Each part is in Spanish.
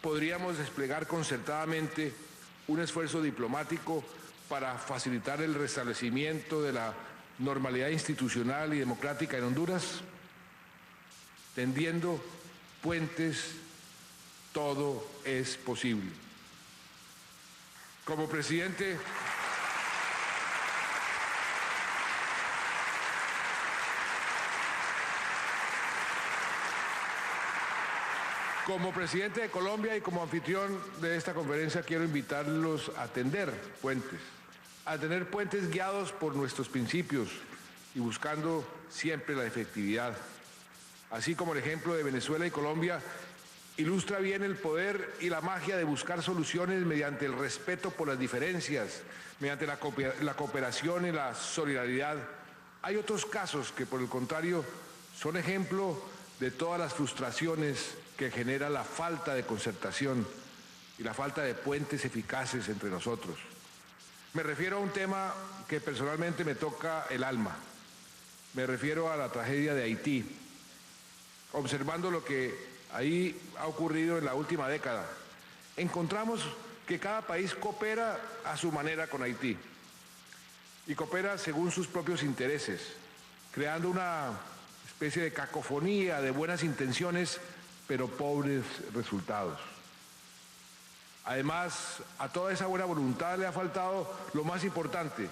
podríamos desplegar concertadamente un esfuerzo diplomático para facilitar el restablecimiento de la normalidad institucional y democrática en Honduras. Tendiendo puentes, todo es posible. Como presidente de Colombia y como anfitrión de esta conferencia, quiero invitarlos a tender puentes, guiados por nuestros principios y buscando siempre la efectividad. Así como el ejemplo de Venezuela y Colombia ilustra bien el poder y la magia de buscar soluciones mediante el respeto por las diferencias, mediante la cooperación y la solidaridad. Hay otros casos que, por el contrario, son ejemplo de todas las frustraciones que genera la falta de concertación y la falta de puentes eficaces entre nosotros. Me refiero a un tema que personalmente me toca el alma. Me refiero a la tragedia de Haití. Observando lo que ahí ha ocurrido en la última década, encontramos que cada país coopera a su manera con Haití y coopera según sus propios intereses, creando una especie de cacofonía de buenas intenciones, pero pobres resultados. Además, a toda esa buena voluntad le ha faltado lo más importante: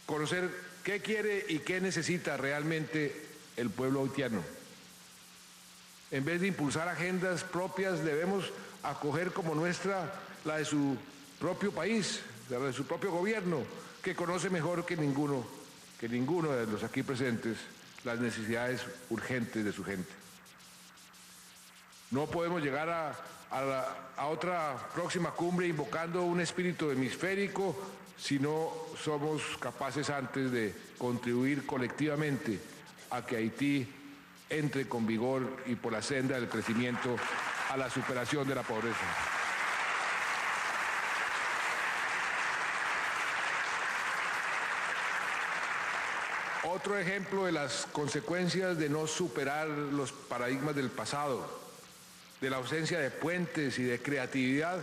conocer qué quiere y qué necesita realmente el pueblo haitiano. En vez de impulsar agendas propias, debemos acoger como nuestra la de su propio país, la de su propio gobierno, que conoce mejor que ninguno de los aquí presentes las necesidades urgentes de su gente. No podemos llegar a otra próxima cumbre invocando un espíritu hemisférico si no somos capaces antes de contribuir colectivamente a que Haití entre con vigor y por la senda del crecimiento a la superación de la pobreza. Otro ejemplo de las consecuencias de no superar los paradigmas del pasado, de la ausencia de puentes y de creatividad,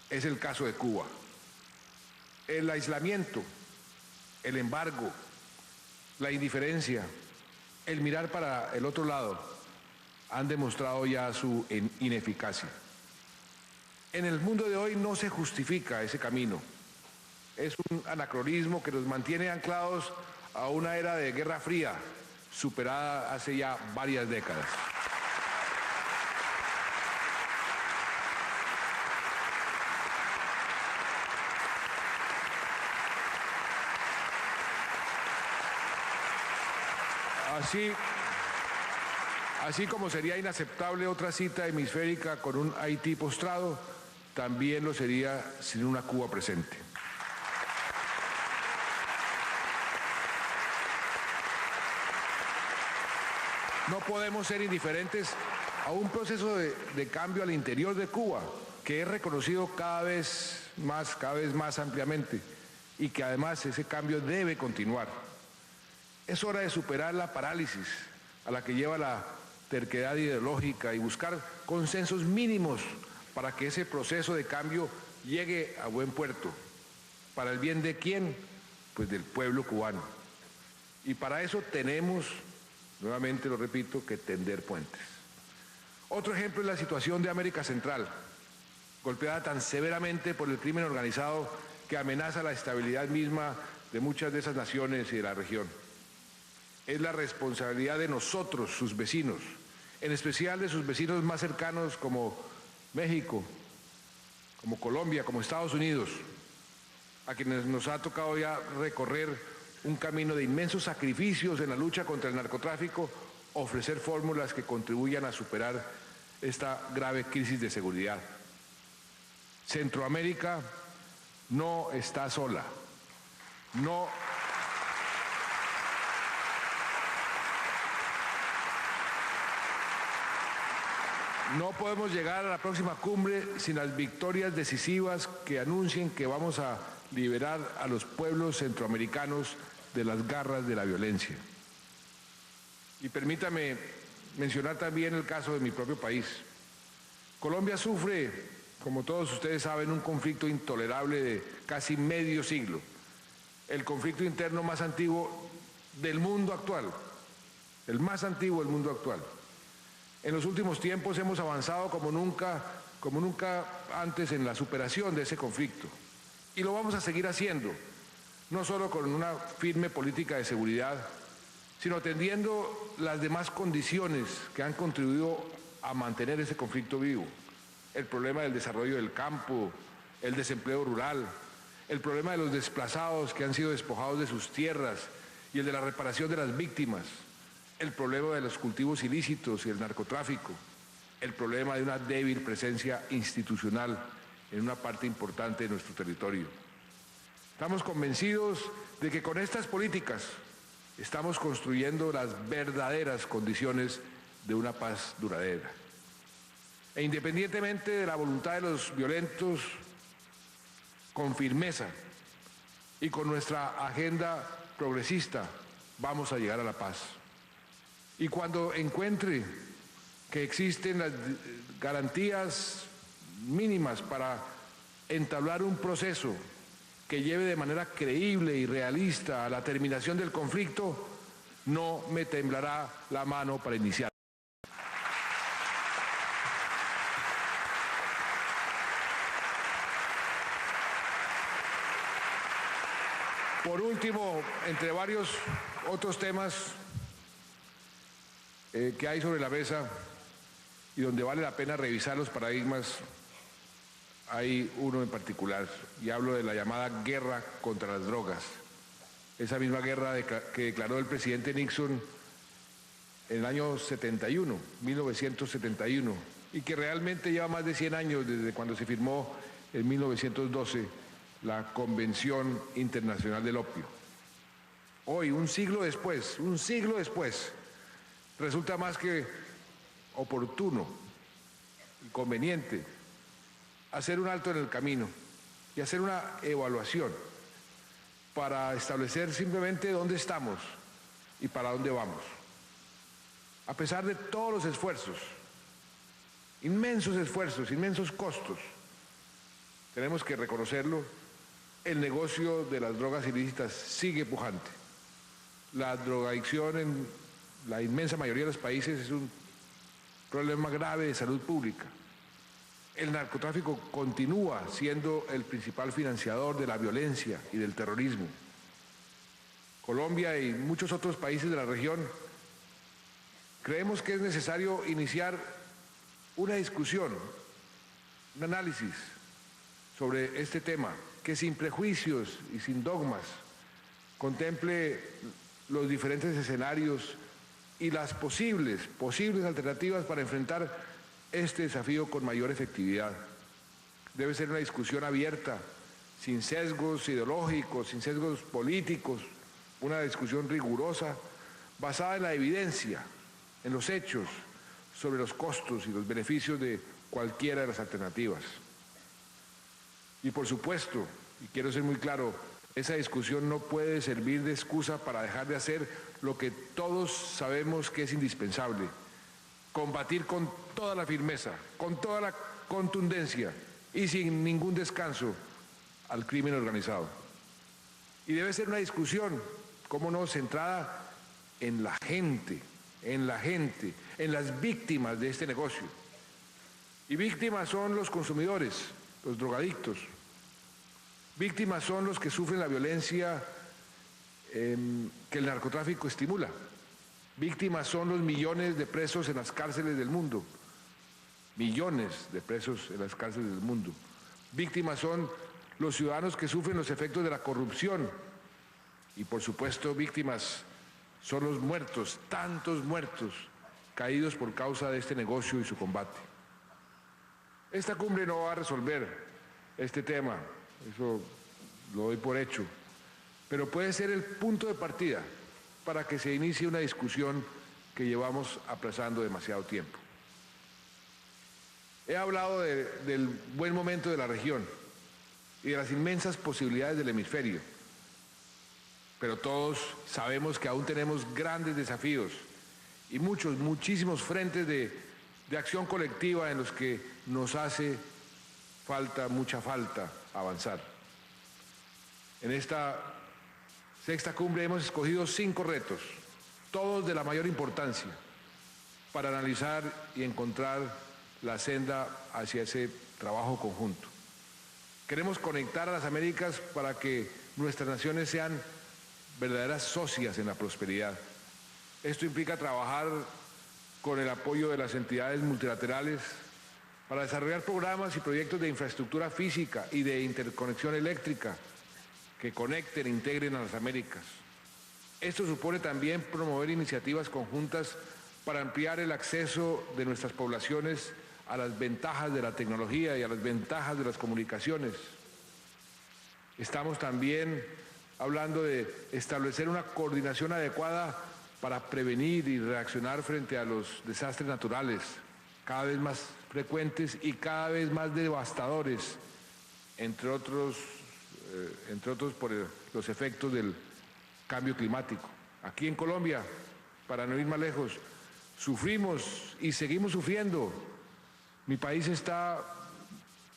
es el caso de Cuba. El aislamiento, el embargo, la indiferencia, el mirar para el otro lado, han demostrado ya su ineficacia. En el mundo de hoy no se justifica ese camino. Es un anacronismo que nos mantiene anclados a una era de Guerra Fría, superada hace ya varias décadas. Así como sería inaceptable otra cita hemisférica con un Haití postrado, también lo sería sin una Cuba presente. No podemos ser indiferentes a un proceso de cambio al interior de Cuba, que es reconocido cada vez más ampliamente, y que además ese cambio debe continuar. Es hora de superar la parálisis a la que lleva la terquedad ideológica y buscar consensos mínimos para que ese proceso de cambio llegue a buen puerto. ¿Para el bien de quién? Pues del pueblo cubano. Y para eso tenemos, nuevamente lo repito, que tender puentes. Otro ejemplo es la situación de América Central, golpeada tan severamente por el crimen organizado que amenaza la estabilidad misma de muchas de esas naciones y de la región. Es la responsabilidad de nosotros, sus vecinos, en especial de sus vecinos más cercanos como México, como Colombia, como Estados Unidos, a quienes nos ha tocado ya recorrer un camino de inmensos sacrificios en la lucha contra el narcotráfico, ofrecer fórmulas que contribuyan a superar esta grave crisis de seguridad. Centroamérica no está sola. No podemos llegar a la próxima cumbre sin las victorias decisivas que anuncien que vamos a liberar a los pueblos centroamericanos de las garras de la violencia. Y permítame mencionar también el caso de mi propio país. Colombia sufre, como todos ustedes saben, un conflicto intolerable de casi medio siglo, el conflicto interno más antiguo del mundo actual, el más antiguo del mundo actual. En los últimos tiempos hemos avanzado como nunca antes en la superación de ese conflicto. Y lo vamos a seguir haciendo, no solo con una firme política de seguridad, sino atendiendo las demás condiciones que han contribuido a mantener ese conflicto vivo. El problema del desarrollo del campo, el desempleo rural, el problema de los desplazados que han sido despojados de sus tierras y el de la reparación de las víctimas, el problema de los cultivos ilícitos y el narcotráfico, el problema de una débil presencia institucional en una parte importante de nuestro territorio. Estamos convencidos de que con estas políticas estamos construyendo las verdaderas condiciones de una paz duradera. E independientemente de la voluntad de los violentos, con firmeza y con nuestra agenda progresista, vamos a llegar a la paz. Y cuando encuentre que existen las garantías mínimas para entablar un proceso que lleve de manera creíble y realista a la terminación del conflicto, no me temblará la mano para iniciar. Por último, entre varios otros temas que hay sobre la mesa y donde vale la pena revisar los paradigmas, hay uno en particular, y hablo de la llamada guerra contra las drogas. Esa misma guerra que declaró el presidente Nixon en el año 71, 1971, y que realmente lleva más de 100 años desde cuando se firmó en 1912 la Convención Internacional del Opio. Hoy, un siglo después, resulta más que oportuno y conveniente hacer un alto en el camino y hacer una evaluación para establecer simplemente dónde estamos y para dónde vamos. A pesar de todos los esfuerzos, inmensos costos, tenemos que reconocerlo, el negocio de las drogas ilícitas sigue pujante. La drogadicción en la inmensa mayoría de los países es un problema grave de salud pública. El narcotráfico continúa siendo el principal financiador de la violencia y del terrorismo. Colombia y muchos otros países de la región creemos que es necesario iniciar una discusión, un análisis sobre este tema que sin prejuicios y sin dogmas contemple los diferentes escenarios y las posibles alternativas para enfrentar este desafío con mayor efectividad. Debe ser una discusión abierta, sin sesgos ideológicos, sin sesgos políticos, una discusión rigurosa, basada en la evidencia, en los hechos, sobre los costos y los beneficios de cualquiera de las alternativas. Y por supuesto, y quiero ser muy claro, esa discusión no puede servir de excusa para dejar de hacer lo que todos sabemos que es indispensable: combatir con toda la firmeza, con toda la contundencia y sin ningún descanso al crimen organizado. Y debe ser una discusión, cómo no, centrada en la gente, en las víctimas de este negocio. Y víctimas son los consumidores, los drogadictos. Víctimas son los que sufren la violencia que el narcotráfico estimula. Víctimas son los millones de presos en las cárceles del mundo. Millones de presos en las cárceles del mundo. Víctimas son los ciudadanos que sufren los efectos de la corrupción. Y por supuesto, víctimas son los muertos, tantos muertos, caídos por causa de este negocio y su combate. Esta cumbre no va a resolver este tema, eso lo doy por hecho, pero puede ser el punto de partida para que se inicie una discusión que llevamos aplazando demasiado tiempo. He hablado del buen momento de la región y de las inmensas posibilidades del hemisferio, pero todos sabemos que aún tenemos grandes desafíos y muchísimos frentes de de acción colectiva en los que nos hace mucha falta avanzar. En esta sexta cumbre hemos escogido 5 retos, todos de la mayor importancia, para analizar y encontrar la senda hacia ese trabajo conjunto. Queremos conectar a las Américas para que nuestras naciones sean verdaderas socias en la prosperidad. Esto implica trabajar con el apoyo de las entidades multilaterales para desarrollar programas y proyectos de infraestructura física y de interconexión eléctrica que conecten e integren a las Américas. Esto supone también promover iniciativas conjuntas para ampliar el acceso de nuestras poblaciones a las ventajas de la tecnología y a las ventajas de las comunicaciones. Estamos también hablando de establecer una coordinación adecuada para prevenir y reaccionar frente a los desastres naturales, cada vez más frecuentes y cada vez más devastadores, entre otros por los efectos del cambio climático. Aquí en Colombia, para no ir más lejos, sufrimos y seguimos sufriendo. Mi país está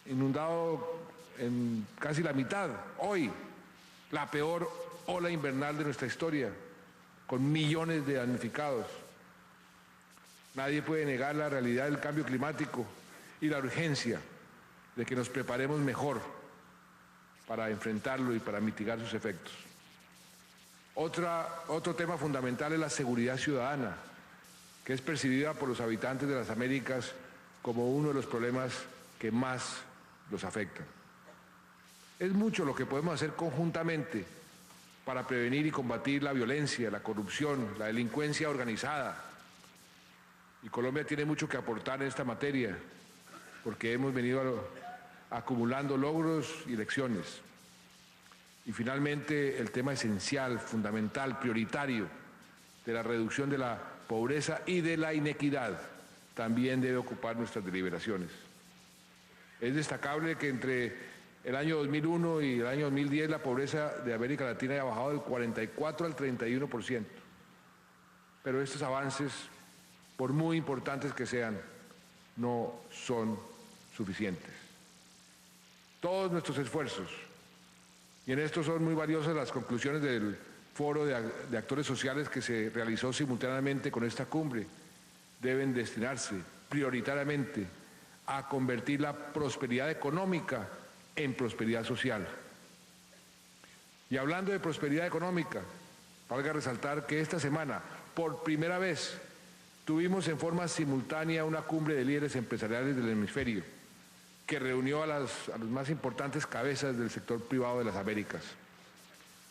inundado en casi la mitad. Hoy, la peor ola invernal de nuestra historia, con millones de damnificados. Nadie puede negar la realidad del cambio climático y la urgencia de que nos preparemos mejor para enfrentarlo y para mitigar sus efectos. Otro tema fundamental es la seguridad ciudadana, que es percibida por los habitantes de las Américas como uno de los problemas que más los afectan. Es mucho lo que podemos hacer conjuntamente para prevenir y combatir la violencia, la corrupción, la delincuencia organizada. Y Colombia tiene mucho que aportar en esta materia, porque hemos venido acumulando logros y lecciones. Y finalmente, el tema esencial, fundamental, prioritario, de la reducción de la pobreza y de la inequidad, también debe ocupar nuestras deliberaciones. Es destacable que entre el año 2001 y el año 2010 la pobreza de América Latina ha bajado del 44 al 31%. Pero estos avances, por muy importantes que sean, no son suficientes. Todos nuestros esfuerzos, y en esto son muy valiosas las conclusiones del Foro de Actores Sociales que se realizó simultáneamente con esta cumbre, deben destinarse prioritariamente a convertir la prosperidad económica en prosperidad social. Y hablando de prosperidad económica, valga resaltar que esta semana, por primera vez, tuvimos en forma simultánea una cumbre de líderes empresariales del hemisferio, que reunió a las más importantes cabezas del sector privado de las Américas.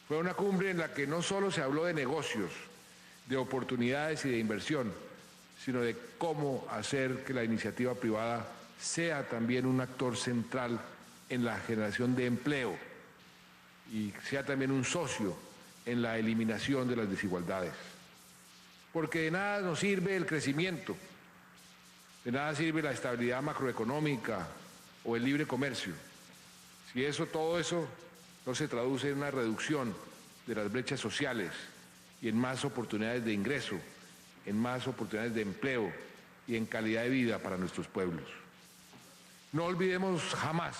Fue una cumbre en la que no solo se habló de negocios, de oportunidades y de inversión, sino de cómo hacer que la iniciativa privada sea también un actor central en la generación de empleo y sea también un socio en la eliminación de las desigualdades. Porque de nada nos sirve el crecimiento, de nada sirve la estabilidad macroeconómica o el libre comercio, si todo eso no se traduce en una reducción de las brechas sociales y en más oportunidades de ingreso, en más oportunidades de empleo y en calidad de vida para nuestros pueblos. No olvidemos jamás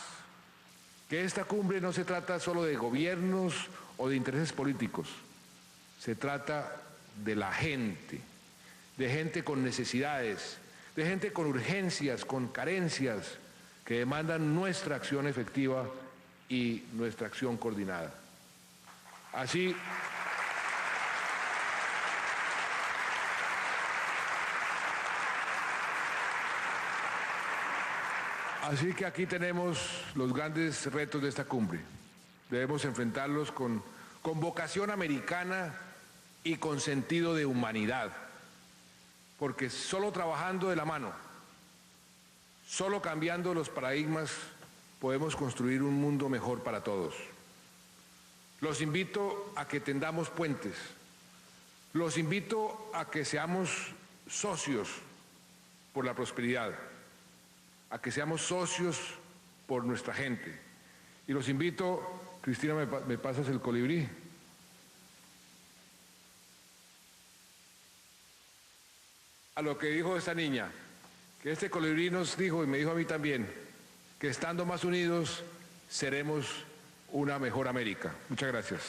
que esta cumbre no se trata solo de gobiernos o de intereses políticos, se trata de la gente, de gente con necesidades, de gente con urgencias, con carencias, que demandan nuestra acción efectiva y nuestra acción coordinada. Así que aquí tenemos los grandes retos de esta cumbre. Debemos enfrentarlos con vocación americana y con sentido de humanidad, porque solo trabajando de la mano, solo cambiando los paradigmas, podemos construir un mundo mejor para todos. Los invito a que tendamos puentes, los invito a que seamos socios por la prosperidad, a que seamos socios por nuestra gente. Y los invito, Cristina, ¿me pasas el colibrí? A lo que dijo esta niña, que este colibrí nos dijo, y me dijo a mí también, que estando más unidos seremos una mejor América. Muchas gracias.